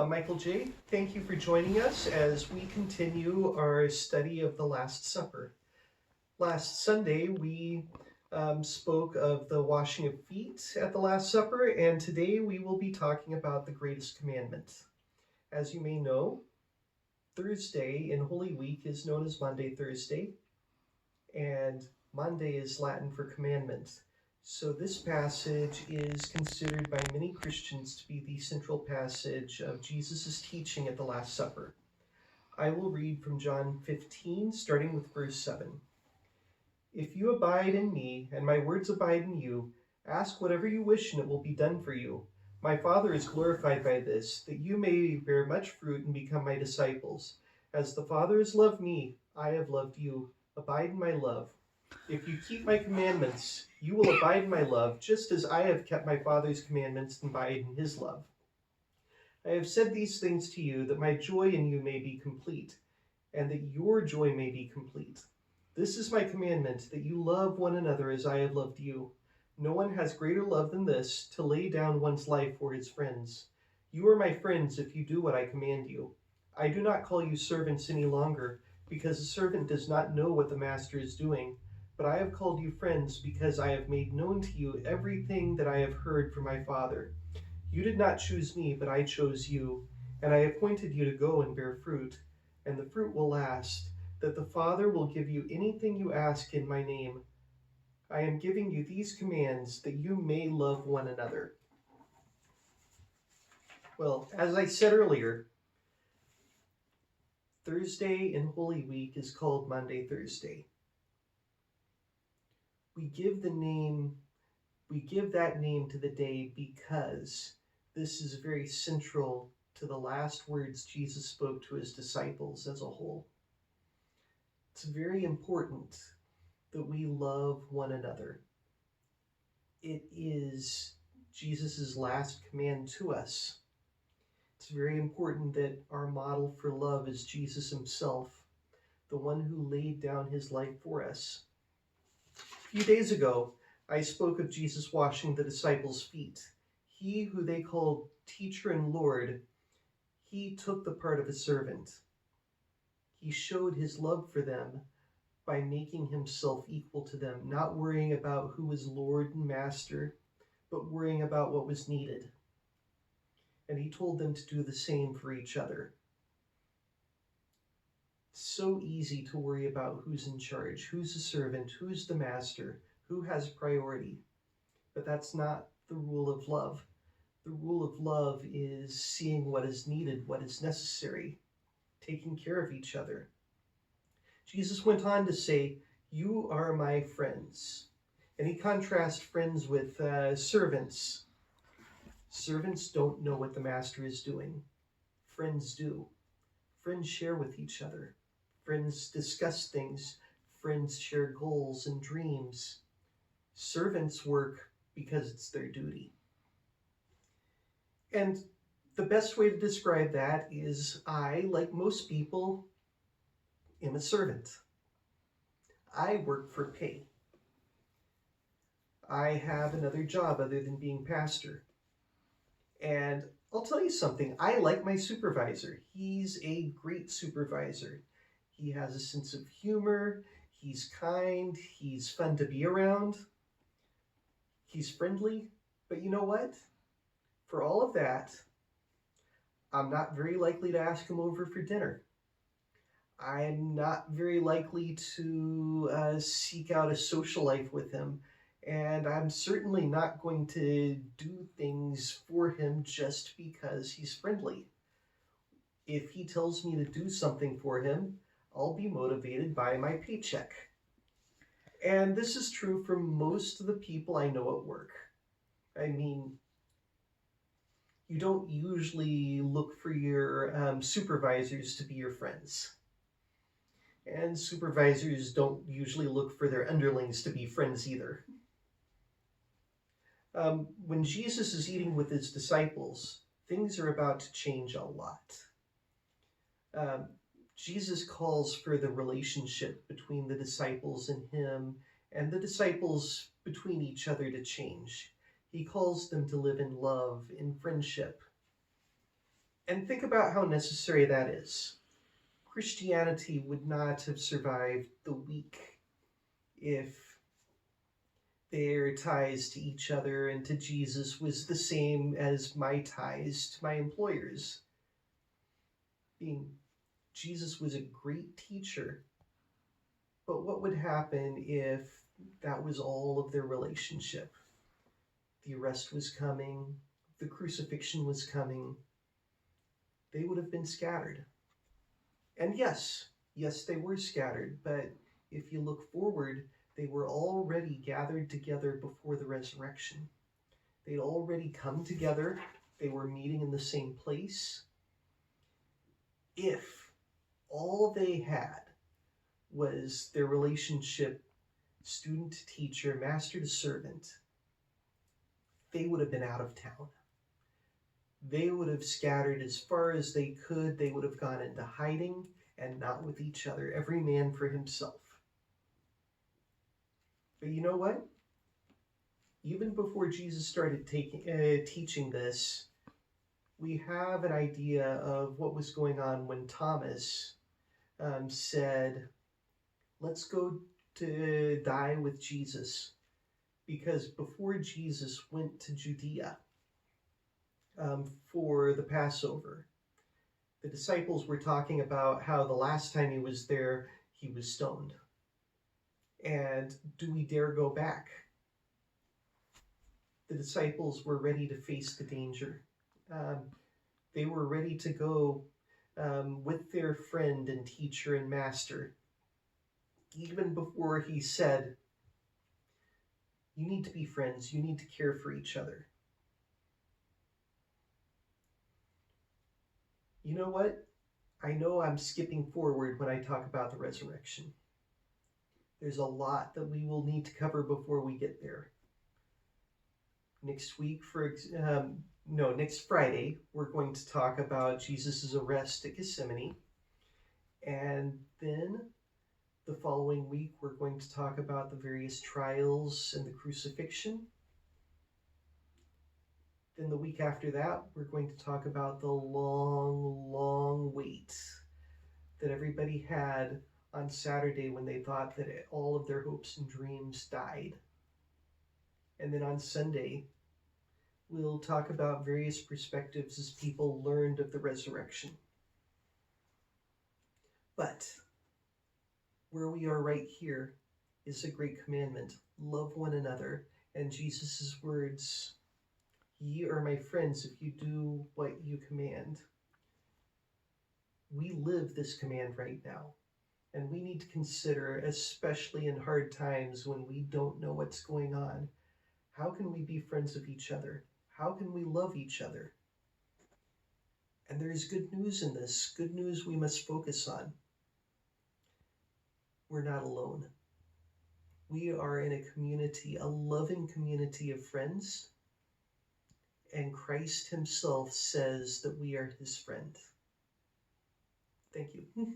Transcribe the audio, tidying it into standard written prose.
I'm Michael J. Thank you for joining us as we continue our study of the Last Supper. Last Sunday, we spoke of the washing of feet at the Last Supper, and today we will be talking about the greatest commandment. As you may know, Thursday in Holy Week is known as Maundy Thursday, and Monday is Latin for commandment. So this passage is considered by many Christians to be the central passage of Jesus' teaching at the Last Supper. I will read from John 15, starting with verse 7. If you abide in me, and my words abide in you, ask whatever you wish, and it will be done for you. My Father is glorified by this, that you may bear much fruit and become my disciples. As the Father has loved me, I have loved you. Abide in my love. If you keep my commandments, you will abide in my love, just as I have kept my Father's commandments and abide in his love. I have said these things to you, that my joy in you may be complete, and that your joy may be complete. This is my commandment, that you love one another as I have loved you. No one has greater love than this, to lay down one's life for his friends. You are my friends if you do what I command you. I do not call you servants any longer, because a servant does not know what the master is doing. But I have called you friends, because I have made known to you everything that I have heard from my Father. You did not choose me, but I chose you, and I appointed you to go and bear fruit, and the fruit will last, that the Father will give you anything you ask in my name. I am giving you these commands, that you may love one another. Well, as I said earlier, Thursday in Holy Week is called Maundy Thursday. We give that name to the day because this is very central to the last words Jesus spoke to his disciples as a whole. It's very important that we love one another. It is Jesus' last command to us. It's very important that our model for love is Jesus himself, the one who laid down his life for us. A few days ago, I spoke of Jesus washing the disciples' feet. He who they called teacher and Lord, he took the part of a servant. He showed his love for them by making himself equal to them, not worrying about who was Lord and Master, but worrying about what was needed. And he told them to do the same for each other. It's so easy to worry about who's in charge, who's a servant, who's the master, who has priority. But that's not the rule of love. The rule of love is seeing what is needed, what is necessary, taking care of each other. Jesus went on to say, you are my friends. And he contrasts friends with servants. Servants don't know what the master is doing. Friends do. Friends share with each other. Friends discuss things. Friends share goals and dreams. Servants work because it's their duty. And the best way to describe that is I, like most people, am a servant. I work for pay. I have another job other than being pastor. And I'll tell you something, I like my supervisor. He's a great supervisor. He has a sense of humor, he's kind, he's fun to be around, he's friendly. But you know what? For all of that, I'm not very likely to ask him over for dinner. I'm not very likely to seek out a social life with him. And I'm certainly not going to do things for him just because he's friendly. If he tells me to do something for him, I'll be motivated by my paycheck. And this is true for most of the people I know at work. I mean, you don't usually look for your supervisors to be your friends. And supervisors don't usually look for their underlings to be friends either. When Jesus is eating with his disciples, things are about to change a lot. Jesus calls for the relationship between the disciples and him, and the disciples between each other to change. He calls them to live in love, in friendship. And think about how necessary that is. Christianity would not have survived the week if their ties to each other and to Jesus was the same as my ties to my employers. Being Jesus was a great teacher, but what would happen if that was all of their relationship? The arrest was coming, the crucifixion was coming. They would have been scattered. And yes, they were scattered, but if you look forward, they were already gathered together before the resurrection. They'd already come together. They were meeting in the same place. If all they had was their relationship, student to teacher, master to servant, they would have been out of town. They would have scattered as far as they could. They would have gone into hiding and not with each other, every man for himself. But you know what? Even before Jesus started teaching this, we have an idea of what was going on when Thomas said, let's go to die with Jesus. Because before Jesus went to Judea for the Passover, the disciples were talking about how the last time he was there, he was stoned. And do we dare go back? The disciples were ready to face the danger. They were ready to go with their friend and teacher and master, even before he said, you need to be friends, you need to care for each other. You know what? I know I'm skipping forward when I talk about the resurrection. There's a lot that we will need to cover before we get there. Next Friday, we're going to talk about Jesus' arrest at Gethsemane. And then the following week, we're going to talk about the various trials and the crucifixion. Then the week after that, we're going to talk about the long, long wait that everybody had on Saturday when they thought that all of their hopes and dreams died. And then on Sunday, we'll talk about various perspectives as people learned of the resurrection. But where we are right here is a great commandment. Love one another. And Jesus' words, ye are my friends if you do what you command. We live this command right now. And we need to consider, especially in hard times when we don't know what's going on, how can we be friends of each other? How can we love each other? And there's good news in this, good news we must focus on. We're not alone. We are in a community, a loving community of friends, and Christ himself says that we are his friend. Thank you.